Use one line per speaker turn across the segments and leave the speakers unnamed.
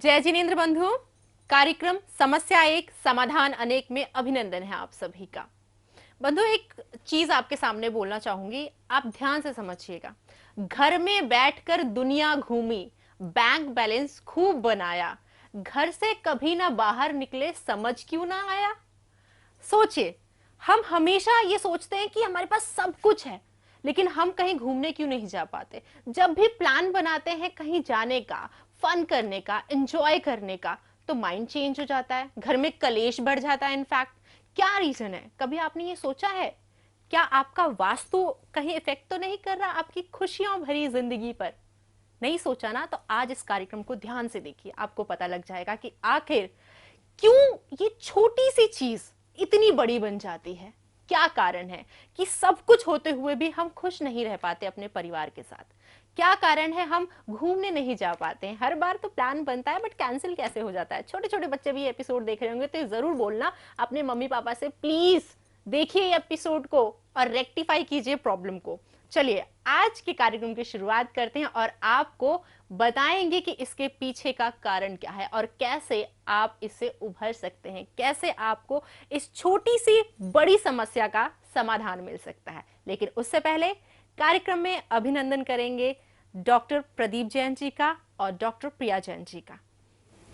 जय जिनेन्द्र बंधुओं, कार्यक्रम समस्या एक समाधान अनेक में अभिनंदन है आप सभी का। बंधु, एक चीज आपके सामने बोलना चाहूंगी, आप ध्यान से समझिएगा। घर में बैठकर दुनिया घूमी, बैंक बैलेंस खूब बनाया, घर से कभी ना बाहर निकले, समझ क्यों ना आया। सोचिए, हम हमेशा ये सोचते हैं कि हमारे पास सब कुछ है, लेकिन हम कहीं घूमने क्यों नहीं जा पाते। जब भी प्लान बनाते हैं कहीं जाने का, फन करने का, एंजॉय करने का, तो माइंड चेंज हो जाता है, घर में कलेश बढ़ जाता है। इनफैक्ट क्या रीजन है, कभी आपने ये सोचा है? क्या आपका वास्तु कहीं इफेक्ट तो नहीं कर रहा आपकी खुशियों भरी जिंदगी पर? नहीं सोचा ना, तो आज इस कार्यक्रम को ध्यान से देखिए, आपको पता लग जाएगा कि आखिर क्यों ये छोटी सी चीज इतनी बड़ी बन जाती है। क्या कारण है कि सब कुछ होते हुए भी हम खुश नहीं रह पाते अपने परिवार के साथ। क्या कारण है हम घूमने नहीं जा पाते हैं। हर बार तो प्लान बनता है बट कैंसिल कैसे हो जाता है। छोटे छोटे बच्चे भी एपिसोड देख रहे होंगे तो जरूर बोलना अपने मम्मी पापा से, प्लीज देखिए एपिसोड को और रेक्टिफाई कीजिए प्रॉब्लम को। चलिए आज के कार्यक्रम की शुरुआत करते हैं और आपको बताएंगे कि इसके पीछे का कारण क्या है और कैसे आप इससे उभर सकते हैं, कैसे आपको इस छोटी सी बड़ी समस्या का समाधान मिल सकता है। लेकिन उससे पहले कार्यक्रम में अभिनंदन करेंगे डॉक्टर प्रदीप जैन जी का और डॉक्टर प्रिया जैन जी का।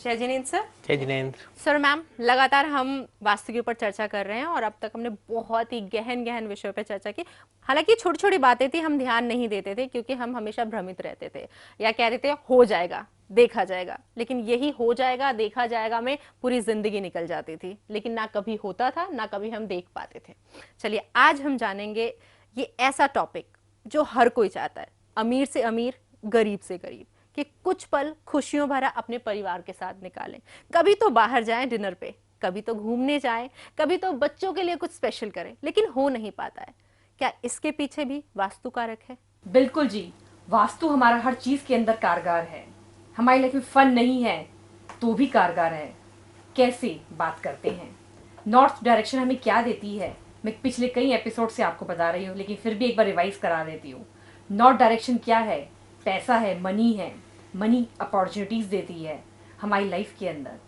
जय जिनेन्द्र सर।
जय जिनेन्द्र
सर मैम, लगातार हम वास्तु के ऊपर चर्चा कर रहे हैं और अब तक हमने बहुत ही गहन गहन विषयों पर चर्चा की। हालांकि छोटी छोटी बातें थी, हम ध्यान नहीं देते थे क्योंकि हम हमेशा भ्रमित रहते थे या कहते थे हो जाएगा देखा जाएगा, लेकिन यही हो जाएगा देखा जाएगा में पूरी जिंदगी निकल जाती थी, लेकिन ना कभी होता था ना कभी हम देख पाते थे। चलिए आज हम जानेंगे ये ऐसा टॉपिक जो हर कोई चाहता है, अमीर से अमीर, गरीब से गरीब, कि कुछ पल खुशियों भरा अपने परिवार के साथ निकालें। कभी तो बाहर जाएं डिनर पे, कभी तो घूमने जाएं, कभी तो बच्चों के लिए कुछ स्पेशल करें, लेकिन हो नहीं पाता है। क्या इसके पीछे भी वास्तु कारक है?
बिल्कुल जी, वास्तु हमारा हर चीज के अंदर कारगर है। हमारी लाइफ में फन नहीं है तो भी कारगर है। कैसे बात करते हैं, नॉर्थ डायरेक्शन हमें क्या देती है, मैं पिछले कई एपिसोड से आपको बता रही हूँ, लेकिन फिर भी एक बार रिवाइज करा देती हूँ। नॉर्थ डायरेक्शन क्या है? पैसा है, मनी है, मनी अपॉर्चुनिटीज देती है हमारी लाइफ के अंदर।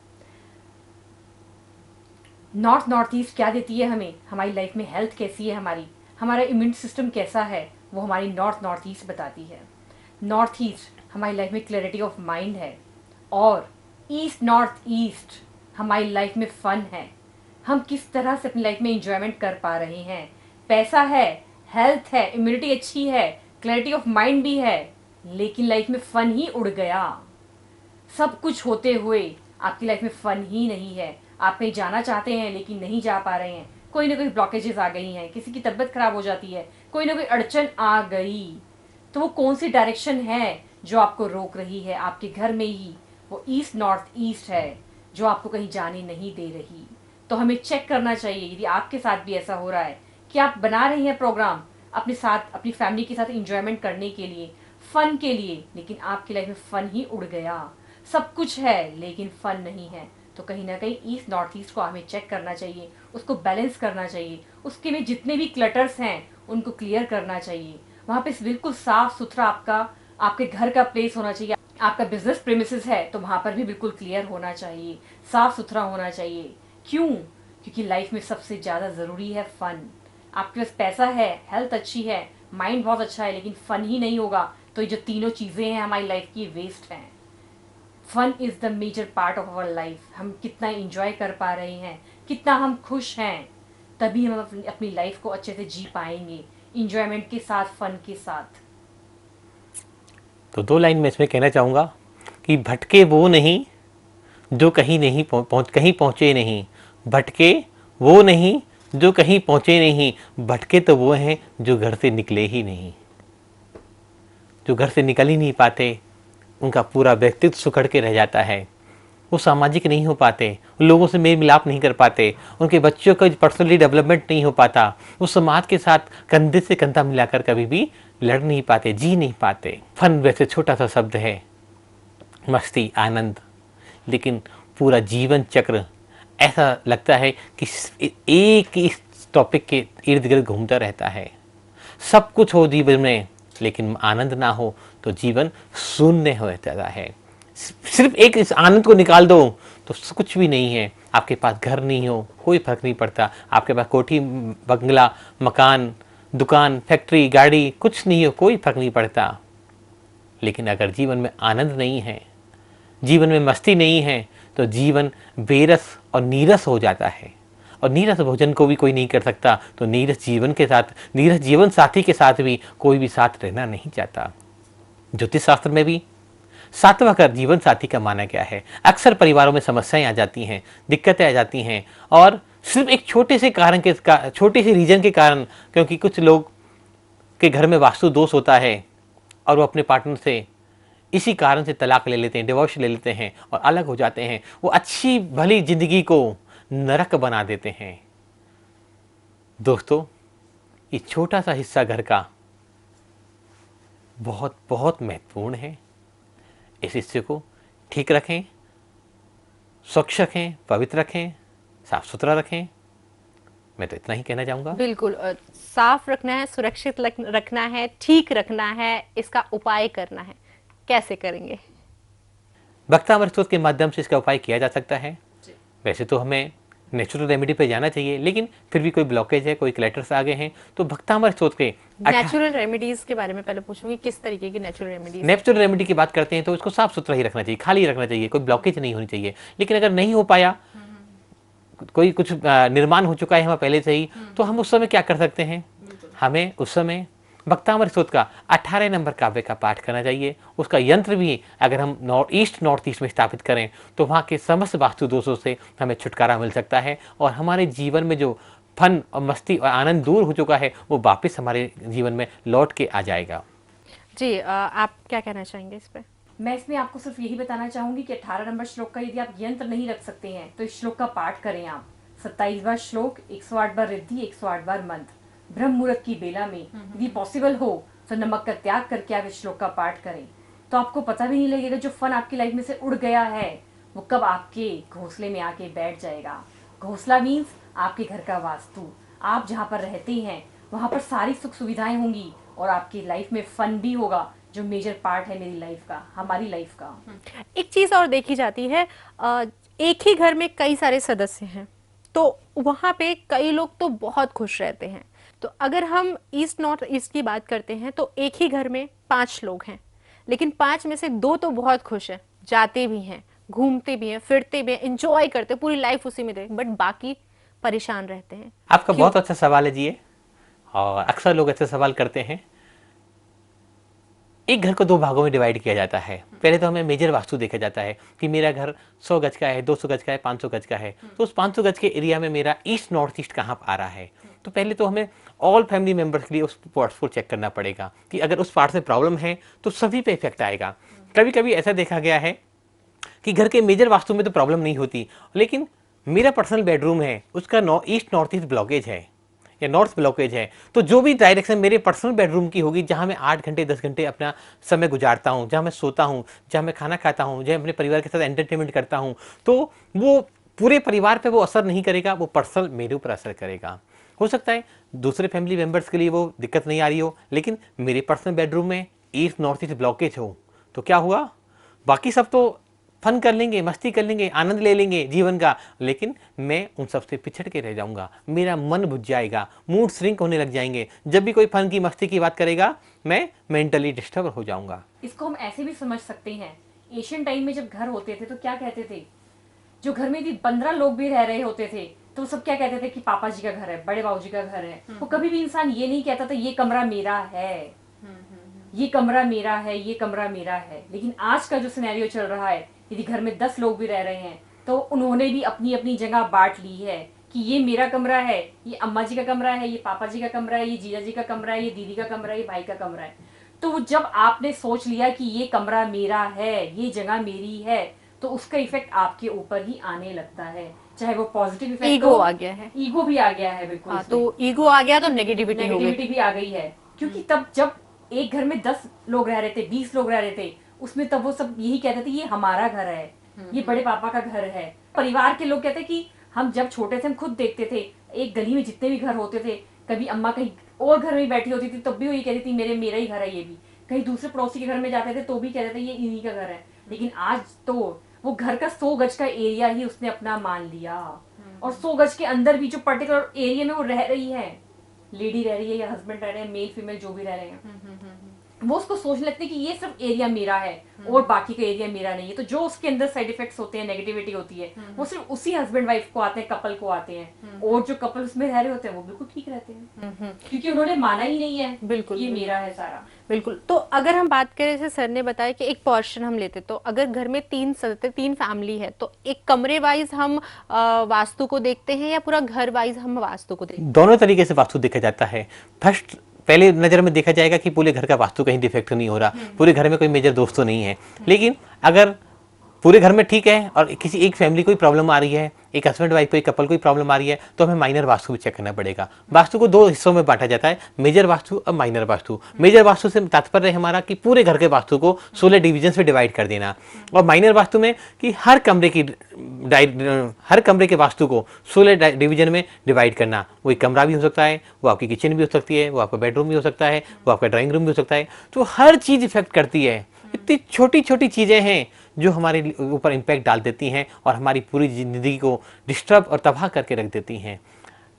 नॉर्थ ईस्ट क्या देती है हमें, हमारी लाइफ में हेल्थ कैसी है, हमारा इम्यून सिस्टम कैसा है, वो हमारी नॉर्थ ईस्ट बताती है। नॉर्थ ईस्ट हमारी लाइफ में क्लैरिटी ऑफ माइंड है और नॉर्थ ईस्ट हमारी लाइफ में फन है। हम किस तरह से अपनी लाइफ में एंजॉयमेंट कर पा रहे हैं। पैसा है, हेल्थ है, इम्यूनिटी अच्छी है, क्लैरिटी ऑफ माइंड भी है, लेकिन लाइफ में फन ही उड़ गया। सब कुछ होते हुए आपकी लाइफ में फन ही नहीं है। आप कहीं जाना चाहते हैं लेकिन नहीं जा पा रहे हैं, कोई ना कोई ब्लॉकेजेस आ गई हैं, किसी की तबीयत खराब हो जाती है, कोई ना कोई अड़चन आ गई। तो वो कौन सी डायरेक्शन है जो आपको रोक रही है? आपके घर में ही वो नॉर्थ ईस्ट है जो आपको कहीं जाने नहीं दे रही। तो हमें चेक करना चाहिए, यदि आपके साथ भी ऐसा हो रहा है कि आप बना रही हैं प्रोग्राम अपने साथ, अपनी फैमिली के साथ इंजॉयमेंट करने के लिए, फन के लिए, लेकिन आपकी लाइफ में फन ही उड़ गया। सब कुछ है लेकिन फन नहीं है, तो कहीं ना कहीं नॉर्थ ईस्ट को हमें चेक करना चाहिए, उसको बैलेंस करना चाहिए, उसके में जितने भी क्लटर्स हैं उनको क्लियर करना चाहिए। वहाँ पे बिल्कुल साफ सुथरा आपके घर का प्लेस होना चाहिए। आपका बिजनेस प्रेमिसेस है तो वहाँ पर भी बिल्कुल क्लियर होना चाहिए, साफ सुथरा होना चाहिए। क्यों? क्योंकि लाइफ में सबसे ज़्यादा ज़रूरी है फन। आपके पास पैसा है, हेल्थ अच्छी है, माइंड बहुत अच्छा है, लेकिन फन ही नहीं होगा तो ये जो तीनों चीज़ें हैं हमारी लाइफ की वेस्ट हैं। Fun is the major part of our life. हम कितना इंजॉय कर पा रहे हैं, कितना हम खुश हैं, तभी हम अपनी लाइफ को अच्छे से जी पाएंगे, इंजॉयमेंट के साथ, फन के साथ।
तो दो लाइन में इसमें कहना चाहूँगा कि भटके वो नहीं जो कहीं नहीं कहीं पहुँचे नहीं, भटके वो नहीं जो कहीं पहुँचे नहीं, भटके तो वो हैं जो घर से निकले ही नहीं। जो घर से निकल ही नहीं पाते उनका पूरा व्यक्तित्व सुखड़ के रह जाता है। वो सामाजिक नहीं हो पाते, लोगों से मेल मिलाप नहीं कर पाते, उनके बच्चों का पर्सनली डेवलपमेंट नहीं हो पाता, वो समाज के साथ कंधे से कंधा मिलाकर कभी भी लड़ नहीं पाते, जी नहीं पाते। फन वैसे छोटा सा शब्द है, मस्ती, आनंद, लेकिन पूरा जीवन चक्र ऐसा लगता है कि एक इस टॉपिक के इर्द गिर्द घूमता रहता है। सब कुछ हो जीवन में लेकिन आनंद ना हो तो जीवन शून्य हो जाता है। सिर्फ एक इस आनंद को निकाल दो तो कुछ भी नहीं है। आपके पास घर नहीं हो, कोई फर्क नहीं पड़ता। आपके पास कोठी, बंगला, मकान, दुकान, फैक्ट्री, गाड़ी, कुछ नहीं हो, कोई फर्क नहीं पड़ता। लेकिन अगर जीवन में आनंद नहीं है, जीवन में मस्ती नहीं है, तो जीवन बेरस और नीरस हो जाता है। और नीरस भोजन को भी कोई नहीं कर सकता, तो नीरस जीवन के साथ, नीरस जीवन साथी के साथ भी कोई भी साथ रहना नहीं चाहता। ज्योतिष शास्त्र में भी सातवां घर जीवन साथी का माना गया है। अक्सर परिवारों में समस्याएं आ जाती हैं, दिक्कतें आ जाती हैं, और सिर्फ एक छोटे से कारण के, छोटे से रीजन के कारण, क्योंकि कुछ लोग के घर में वास्तु दोष होता है और वो अपने पार्टनर से इसी कारण से तलाक ले लेते हैं, डिवोर्स ले लेते हैं और अलग हो जाते हैं। वो अच्छी भली जिंदगी को नरक बना देते हैं। दोस्तों, ये छोटा सा हिस्सा घर का बहुत बहुत महत्वपूर्ण है। इस हिस्से को ठीक रखें, स्वच्छ रखें, पवित्र रखें, साफ सुथरा रखें। मैं तो इतना ही कहना चाहूँगा।
बिल्कुल, साफ रखना है, सुरक्षित रखना है, ठीक रखना है, इसका उपाय करना है। कैसे करेंगे?
भक्तामृत स्तोत्र के माध्यम से इसका उपाय किया जा सकता है। वैसे तो हमें नेचुरल रेमेडी पे जाना चाहिए, लेकिन फिर भी कोई ब्लॉकेज है, कोई क्लैटर्स आ गए हैं, तो भक्तामृत स्तोत्र के
नेचुरल रेमेडीज के बारे में पहले पूछूंगी, किस तरीके की नेचुरल रेमेडीज?
नेचुरल रेमेडी की बात करते हैं तो इसको साफ सुथरा ही रखना चाहिए, खाली रखना चाहिए, कोई ब्लॉकेज नहीं होनी चाहिए। लेकिन अगर नहीं हो पाया, कोई कुछ निर्माण हो चुका है हमें पहले से ही, तो हम उस समय क्या कर सकते हैं? हमें उस समय भक्तामृत स्तोत्र का 18 नंबर काव्य का पाठ करना चाहिए। उसका यंत्र भी अगर हम नॉर्थ ईस्ट में स्थापित करें तो वहाँ के समस्त वास्तु दोषों से हमें छुटकारा मिल सकता है, और हमारे जीवन में जो फन और मस्ती और आनंद दूर हो चुका है वो वापस हमारे जीवन में लौट के आ जाएगा।
जी, आप क्या कहना चाहेंगे इस पे?
मैं इसमें आपको सिर्फ यही बताना चाहूंगी कि 18 नंबर श्लोक का यदि आप यंत्र नहीं रख सकते हैं तो इस श्लोक का पाठ करें आप। 27 बार श्लोक, 108 बार रिद्धि, 108 बार मंत्र, ब्रह्म मुहूर्त की बेला में। यदि पॉसिबल हो तो नमक का त्याग करके आप इस श्लोक का पाठ करें, तो आपको पता भी नहीं लगेगा जो फन आपकी लाइफ में से उड़ गया है वो कब आपके घोंसले में आके बैठ जाएगा। घोंसला मीन्स आपके घर का वास्तु। आप जहाँ पर रहते हैं वहाँ पर सारी सुख सुविधाएं होंगी और आपकी लाइफ में फन भी होगा, जो मेजर पार्ट है मेरी लाइफ का, हमारी लाइफ का।
एक चीज और देखी जाती है, एक ही घर में कई सारे सदस्य हैं, तो वहां पे कई लोग तो बहुत खुश रहते हैं। तो अगर हम ईस्ट नॉर्थ ईस्ट की बात करते हैं तो एक ही घर में 5 लोग हैं, लेकिन 5 में से 2 तो बहुत खुश हैं, जाते भी हैं, घूमते भी हैं, फिरते भी हैं, एंजॉय करते हैं, पूरी लाइफ उसी में दे, बट बाकी परेशान रहते हैं।
आपका बहुत अच्छा सवाल है जी ये, और अक्सर लोग ऐसे सवाल करते हैं। एक घर को 2 भागों में डिवाइड किया जाता है। पहले तो हमें मेजर वास्तु देखा जाता है कि मेरा घर 100 गज का है, 200 गज का है, 500 गज का है, तो उस 500 गज के एरिया में मेरा ईस्ट नॉर्थ ईस्ट कहाँ आ रहा है। तो पहले तो हमें ऑल फैमिली मेंबर्स के लिए उस पार्ट्स को चेक करना पड़ेगा कि अगर उस पार्ट से प्रॉब्लम है तो सभी पे इफेक्ट आएगा। कभी कभी ऐसा देखा गया है कि घर के मेजर वास्तु में तो प्रॉब्लम नहीं होती, लेकिन मेरा पर्सनल बेडरूम है उसका ईस्ट नॉर्थ ईस्ट ब्लॉकेज है या नॉर्थ ब्लॉकेज है, तो जो भी डायरेक्शन मेरे पर्सनल बेडरूम की होगी, जहाँ मैं 8 घंटे 10 घंटे अपना समय गुजारता हूँ, जहाँ मैं सोता हूँ, जहाँ मैं खाना खाता हूँ, जहाँ अपने परिवार के साथ एंटरटेनमेंट करता हूँ, तो वो पूरे परिवार पे वो असर नहीं करेगा, वो पर्सनल मेरे ऊपर असर करेगा। हो सकता है दूसरे फैमिली मेम्बर्स के लिए वो दिक्कत नहीं आ रही हो, लेकिन मेरे पर्सनल बेडरूम में ईस्ट नॉर्थ ईस्ट ब्लॉकेज हो तो क्या हुआ? बाकी सब तो फन कर लेंगे, मस्ती कर लेंगे, आनंद ले लेंगे जीवन का, लेकिन मैं उन सबसे पिछड़ के रह जाऊंगा, मेरा मन बुझ जाएगा, मूड श्रिंक होने लग जाएंगे। जब भी कोई फन की मस्ती की बात करेगा मैं मेंटली डिस्टर्ब हो जाऊंगा।
इसको हम ऐसे भी समझ सकते हैं, एशियन टाइम में जब घर होते थे तो क्या कहते थे, जो घर में यदि 15 लोग भी रह रहे होते थे तो सब क्या कहते थे कि पापा जी का घर है, बड़े बाबू जी का घर है। वो कभी भी इंसान ये नहीं कहता था ये कमरा मेरा है, ये कमरा मेरा है, ये कमरा मेरा है। लेकिन आज का जो सिनेरियो चल रहा है, यदि घर में 10 लोग भी रह रहे हैं तो उन्होंने भी अपनी अपनी जगह बांट ली है कि ये मेरा कमरा है, ये अम्मा जी का कमरा है, ये पापा जी का कमरा है, ये जीजा जी का कमरा है, ये दीदी का कमरा है, ये भाई का कमरा है। तो जब आपने सोच लिया कि ये कमरा मेरा है, ये जगह मेरी है, तो उसका इफेक्ट आपके ऊपर ही आने लगता है, चाहे वो पॉजिटिव इफेक्ट।
ईगो आ गया है,
ईगो भी आ गया है, बिल्कुल।
तो ईगो आ गया तो नेगेटिविटी हो गई,
भी आ गई है। क्योंकि तब जब एक घर में 10 लोग रह रहे थे, 20 लोग रह रहे थे, उसमें तब वो सब यही कहते थे ये हमारा घर है, ये बड़े पापा का घर है। परिवार के लोग कहते कि हम जब छोटे थे हम खुद देखते थे, एक गली में जितने भी घर होते थे, कभी अम्मा कहीं और घर में बैठी होती थी तब भी वो ये कहती थी मेरा ही घर है, ये भी कहीं दूसरे पड़ोसी के घर में जाते थे तो भी कहते थे ये इन्हीं का घर है। लेकिन आज तो वो घर का 100 गज का एरिया ही उसने अपना मान लिया, और 100 गज के अंदर भी जो पर्टिकुलर एरिया में वो रह रही है, लेडी रह रही है या हस्बैंड रह रहे हैं, मेल फीमेल जो भी रह रहे हैं, वो उसको सोचने लगते हैं कि ये सिर्फ एरिया मेरा है और बाकी का एरिया मेरा नहीं है। तो जो उसके अंदर साइड इफेक्ट्स होते हैं, नेगेटिविटी होती है, वो सिर्फ उसी हस्बैंड वाइफ को आते हैं, कपल को आते हैं, और जो कपल उसमें रह रहे होते हैं वो बिल्कुल ठीक रहते हैं, क्योंकि उन्होंने माना ही नहीं है
बिल्कुल,
ये मेरा है सारा।
बिल्कुल। तो अगर हम बात करें, जैसे सर ने बताया कि एक पोर्शन हम लेते, तो अगर घर में 3 सदस्य, 3 फैमिली है, तो एक कमरे वाइज हम वास्तु को देखते हैं या पूरा घर वाइज हम वास्तु को देखते हैं?
दोनों तरीके से वास्तु देखा जाता है। फर्स्ट पहले नज़र में देखा जाएगा कि पूरे घर का वास्तु कहीं डिफेक्ट नहीं हो रहा, पूरे घर में कोई मेजर दोष तो नहीं है। लेकिन अगर पूरे घर में ठीक है और किसी एक फैमिली कोई प्रॉब्लम आ रही है, एक हस्बैंड वाइफ को, एक कपल कोई प्रॉब्लम आ रही है, तो हमें माइनर वास्तु भी चेक करना पड़ेगा। वास्तु को 2 हिस्सों में बांटा जाता है, मेजर वास्तु और माइनर वास्तु। मेजर वास्तु से तात्पर्य है हमारा कि पूरे घर के वास्तु को 16 डिवीजन में डिवाइड कर देना, और माइनर वास्तु में कि हर कमरे के वास्तु को 16 डिवीजन में डिवाइड करना। वो एक कमरा भी हो सकता है, वो आपकी किचन भी हो सकती है, वो आपका बेडरूम भी हो सकता है, वो आपका ड्राइंग रूम भी हो सकता है। तो हर चीज़ इफेक्ट करती है। इतनी छोटी छोटी चीज़ें हैं जो हमारे ऊपर इम्पैक्ट डाल देती हैं और हमारी पूरी ज़िंदगी को डिस्टर्ब और तबाह करके रख देती हैं।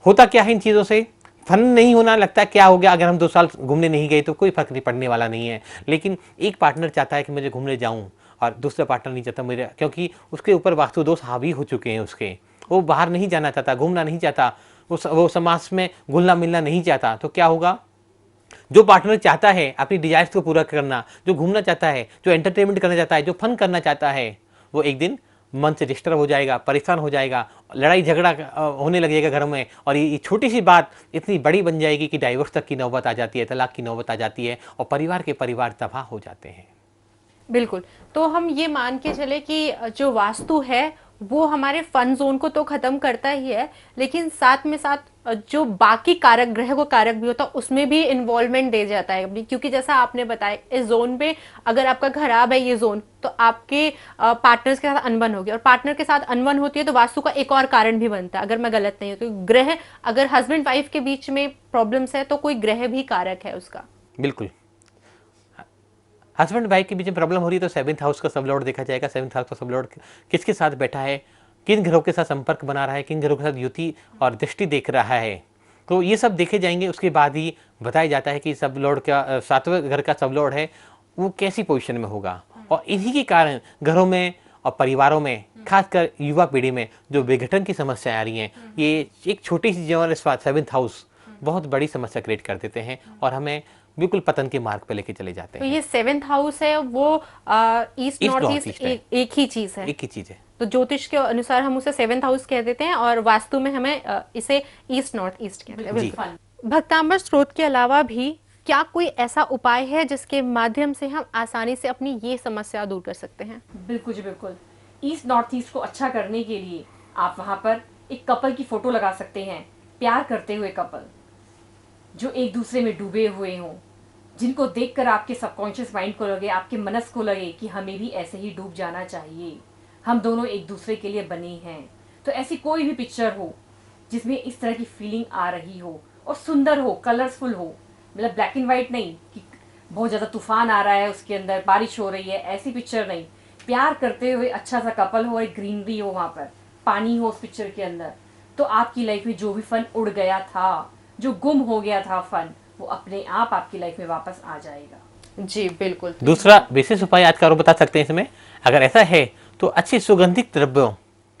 होता क्या है इन चीज़ों से? फन नहीं होना, लगता है क्या हो गया, अगर हम 2 साल घूमने नहीं गए तो कोई फर्क नहीं पड़ने वाला नहीं है। लेकिन एक पार्टनर चाहता है कि मुझे घूमने जाऊं और दूसरा पार्टनर नहीं चाहता मेरे, क्योंकि उसके ऊपर वास्तु दोष हावी हो चुके हैं उसके। वो बाहर नहीं जाना चाहता, घूमना नहीं चाहता, वो समाज में घुलना मिलना नहीं चाहता। तो क्या होगा? जो पार्टनर चाहता है अपनी डिजायर्स को पूरा करना, जो घूमना चाहता है, जो एंटरटेनमेंट करना चाहता है, जो फन करना चाहता है, वो एक दिन मन से डिस्टर्ब हो जाएगा, परेशान हो जाएगा, लड़ाई झगड़ा होने लगेगा घर में, और ये छोटी सी बात इतनी बड़ी बन जाएगी कि डाइवोर्स तक की नौबत आ जाती है, तलाक की नौबत आ जाती है, और परिवार के परिवार तबाह हो जाते हैं।
बिल्कुल। तो हम ये मान के चले कि जो वास्तु है वो हमारे फन जोन को तो खत्म करता ही है, लेकिन साथ में साथ जो बाकी कारक, ग्रह को कारक भी होता है, उसमें भी इन्वॉल्वमेंट दे जाता है अपनी। क्योंकि जैसा आपने बताया, इस जोन पे अगर आपका खराब है ये जोन, तो आपके पार्टनर्स के साथ अनबन होगी, और पार्टनर के साथ अनबन होती है तो वास्तु का एक और कारण भी बनता है, अगर मैं गलत नहीं हूँ। तो ग्रह, अगर हस्बैंड वाइफ के बीच में प्रॉब्लम्स है तो कोई ग्रह भी कारक है उसका।
बिल्कुल। हस्बैंड वाइफ के बीच में प्रॉब्लम हो रही है तो 7th हाउस का सब लॉर्ड देखा जाएगा। 7th हाउस का सब लॉर्ड किसके साथ बैठा है, किन ग्रहों के साथ संपर्क बना रहा है, किन ग्रहों के साथ युति और दृष्टि देख रहा है, तो ये सब देखे जाएंगे। उसके बाद ही बताया जाता है कि सब लॉर्ड का 7वें घर का सब लॉर्ड है वो कैसी पोजीशन में होगा। और इन्हीं के कारण घरों में और परिवारों में, खासकर युवा पीढ़ी में जो विघटन की समस्या आ रही हैं, ये एक छोटी सी जो 7th हाउस बहुत बड़ी समस्या क्रिएट कर देते हैं और हमें बिल्कुल पतन के मार्ग पे लेके चले जाते
तो
हैं।
ये 7th हाउस है वो ईस्ट नॉर्थ ईस्ट एक ही चीज है।
एक ही चीज है।
तो ज्योतिष के अनुसार हम उसे 7th हाउस कह देते हैं, और वास्तु में हमें इसे ईस्ट नॉर्थ ईस्ट कहते हैं। बिल्कुल। भक्तांबर स्रोत के अलावा भी क्या कोई ऐसा उपाय है जिसके माध्यम से हम आसानी से अपनी ये समस्या दूर कर सकते हैं?
बिल्कुल जी बिल्कुल। ईस्ट नॉर्थ ईस्ट को अच्छा करने के लिए आप वहां पर एक कपल की फोटो लगा सकते हैं, प्यार करते हुए कपल जो एक दूसरे में डूबे हुए हों, जिनको देखकर आपके सबकॉन्शियस माइंड को लगे, आपके मनस को लगे कि हमें भी ऐसे ही डूब जाना चाहिए, हम दोनों एक दूसरे के लिए बने हैं। तो ऐसी कोई भी पिक्चर हो जिसमें इस तरह की फीलिंग आ रही हो और सुंदर हो, कलरफुल हो, मतलब ब्लैक एंड वाइट नहीं कि बहुत ज़्यादा तूफान आ रहा है उसके अंदर, बारिश हो रही है, ऐसी पिक्चर नहीं। प्यार करते हुए अच्छा सा कपल हो, एक ग्रीनरी हो, वहाँ पर पानी हो उस पिक्चर के अंदर, तो आपकी लाइफ में जो भी फन उड़ गया था, जो गुम हो गया था फन, वो अपने आप आपकी लाइफ में वापस आ जाएगा।
जी बिल्कुल।
दूसरा विशेष उपाय आज का और बता सकते हैं इसमें, अगर ऐसा है तो अच्छी सुगंधित द्रव्यों,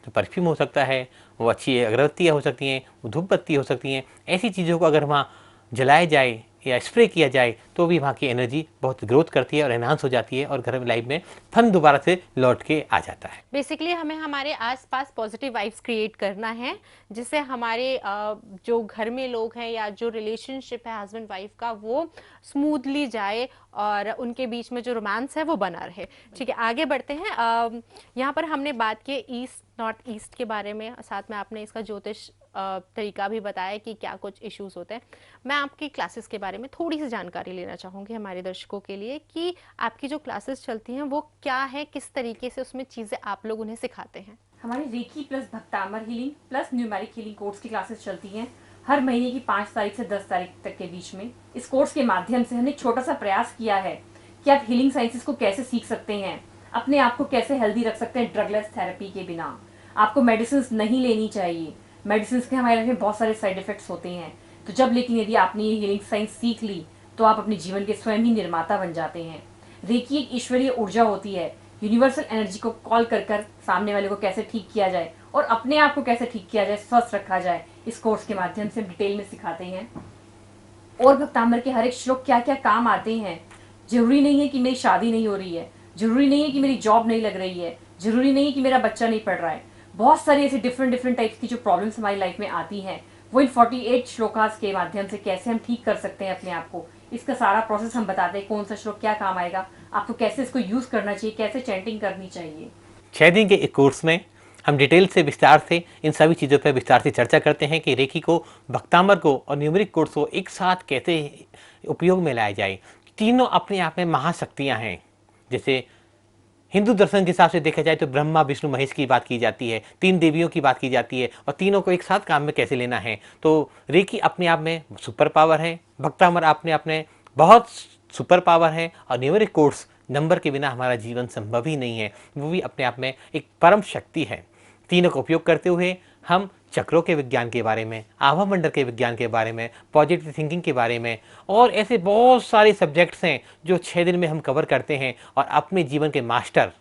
तो परफ्यूम हो सकता है, वो अच्छी अगरबत्तियाँ हो सकती हैं, वो धूप बत्ती हो सकती हैं, ऐसी चीज़ों को अगर वहाँ जलाया जाए या स्प्रे किया जाए तो भी वहाँ की एनर्जी बहुत ग्रोथ करती है और एनहांस हो जाती है और घर में लाइफ में फन दोबारा से लौट के आ जाता है।
बेसिकली हमें हमारे आसपास पॉजिटिव वाइब्स क्रिएट करना है, जिससे हमारे जो घर में लोग हैं या जो रिलेशनशिप है हस्बैंड वाइफ का वो स्मूथली जाए और उनके बीच में जो रोमांस है वो बना रहे। ठीक है, आगे बढ़ते हैं। यहाँ पर हमने बात की ईस्ट नॉर्थ ईस्ट के बारे में, साथ में आपने इसका ज्योतिष तरीका भी बताया कि क्या कुछ इश्यूज होते हैं। मैं आपकी क्लासेस के बारे में थोड़ी सी जानकारी लेना चाहूँगी हमारे दर्शकों के लिए कि आपकी जो क्लासेस चलती हैं वो क्या है, किस तरीके से उसमें चीज़ें आप लोग उन्हें सिखाते हैं।
हमारी reiki plus Bhaktamar healing plus numeric healing course की क्लासेस चलती हैं हर महीने की 5 तारीख से 10 तारीख तक के बीच में। इस कोर्स के माध्यम से हमने एक छोटा सा प्रयास किया है कि आप हीलिंग साइंसेस को कैसे सीख सकते हैं, अपने आप को कैसे हेल्दी रख सकते हैं ड्रगलेस थेरेपी के बिना। आपको मेडिसिन नहीं लेनी चाहिए। मेडिसिन के हमारे लाइफ में बहुत सारे साइड इफेक्ट्स होते हैं। तो जब लेकिन यदि आपने ये हीलिंग साइंस सीख ली तो आप अपने जीवन के स्वयं ही निर्माता बन जाते हैं। रेकी एक ईश्वरीय ऊर्जा होती है। यूनिवर्सल एनर्जी को कॉल कर कर सामने वाले को कैसे ठीक किया जाए और अपने आप को कैसे ठीक किया जाए, स्वस्थ रखा जाए, इस कोर्स के माध्यम से डिटेल में सिखाते हैं। और भक्तामृत के हर एक श्लोक क्या क्या काम आते हैं। जरूरी नहीं है कि मेरी शादी नहीं हो रही है, जरूरी नहीं है कि मेरी जॉब नहीं लग रही है, जरूरी नहीं है कि मेरा बच्चा नहीं पढ़ रहा है। बहुत सारी ऐसी डिफरेंट टाइप्स की जो प्रॉब्लम्स हमारी लाइफ में आती हैं, वो इन 48 श्लोकास के माध्यम से कैसे हम ठीक कर सकते हैं अपने आप को, इसका सारा प्रोसेस हम बताते हैं। कौन सा श्लोक क्या काम आएगा, आपको कैसे इसको यूज करना चाहिए, कैसे चैंटिंग करनी चाहिए।
6 दिन के एक कोर्स में हम डिटेल से विस्तार से इन सभी चीज़ों पर विस्तार से चर्चा करते हैं कि रेकी को, भक्तामर को और न्यूमेरिक कोर्स को एक साथ कैसे उपयोग में लाया जाए। तीनों अपने आप में महाशक्तियाँ हैं। जैसे हिंदू दर्शन के हिसाब से देखा जाए तो ब्रह्मा विष्णु महेश की बात की जाती है, 3 देवियों की बात की जाती है और तीनों को एक साथ काम में कैसे लेना है। तो रेकी अपने आप में सुपर पावर है, भक्तामर अपने आप में बहुत सुपर पावर है और न्यूमेरिक कोर्स नंबर के बिना हमारा जीवन संभव ही नहीं है, वो भी अपने आप में एक परम शक्ति है। तीनों का उपयोग करते हुए हम चक्रों के विज्ञान के बारे में, आभा मंडल के विज्ञान के बारे में, पॉजिटिव थिंकिंग के बारे में और ऐसे बहुत सारे सब्जेक्ट्स हैं जो 6 दिन में हम कवर करते हैं और अपने जीवन के मास्टर,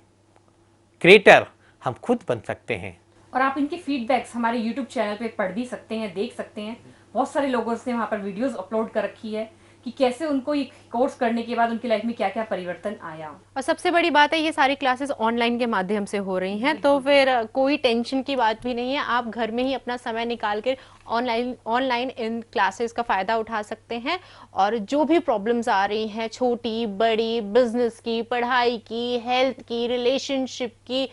क्रिएटर हम खुद बन सकते हैं।
और आप इनके फीडबैक्स हमारे यूट्यूब चैनल पे पढ़ भी सकते हैं, देख सकते हैं। बहुत सारे लोगों ने वहाँ पर वीडियोस अपलोड कर रखी है कि कैसे उनको ये कोर्स करने के बाद उनकी लाइफ में क्या क्या परिवर्तन आया।
और सबसे बड़ी बात है ये सारी क्लासेस ऑनलाइन के माध्यम से हो रही हैं, तो फिर कोई टेंशन की बात भी नहीं है। आप घर में ही अपना समय निकाल कर ऑनलाइन इन क्लासेस का फ़ायदा उठा सकते हैं और जो भी प्रॉब्लम्स आ रही हैं, छोटी बड़ी, बिजनेस की, पढ़ाई की, हेल्थ की, रिलेशनशिप की,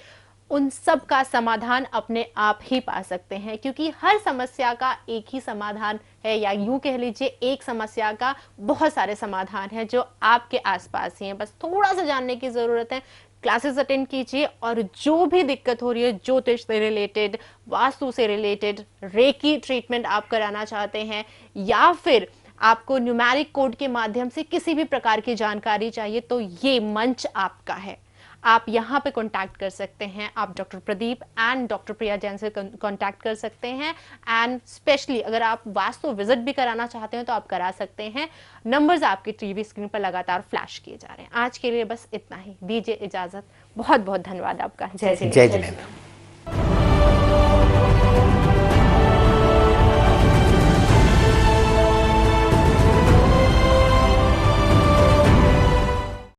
उन सब का समाधान अपने आप ही पा सकते हैं, क्योंकि हर समस्या का एक ही समाधान है, या यूं कह लीजिए एक समस्या का बहुत सारे समाधान हैं जो आपके आसपास ही हैं। बस थोड़ा सा जानने की ज़रूरत है। क्लासेस अटेंड कीजिए और जो भी दिक्कत हो रही है, ज्योतिष से रिलेटेड, वास्तु से रिलेटेड, रेकी ट्रीटमेंट आप कराना चाहते हैं या फिर आपको न्यूमेरिक कोड के माध्यम से किसी भी प्रकार की जानकारी चाहिए, तो ये मंच आपका है। आप यहाँ पे कांटेक्ट कर सकते हैं। आप डॉक्टर प्रदीप एंड डॉक्टर प्रिया जैन से कांटेक्ट कर सकते हैं। एंड स्पेशली अगर आप वास्तु विजिट भी कराना चाहते हैं तो आप करा सकते हैं। नंबर्स आपकी टीवी स्क्रीन पर लगातार फ्लैश किए जा रहे हैं। आज के लिए बस इतना ही, दीजिए इजाजत। बहुत बहुत धन्यवाद आपका। जय
जय जिनेंद्र।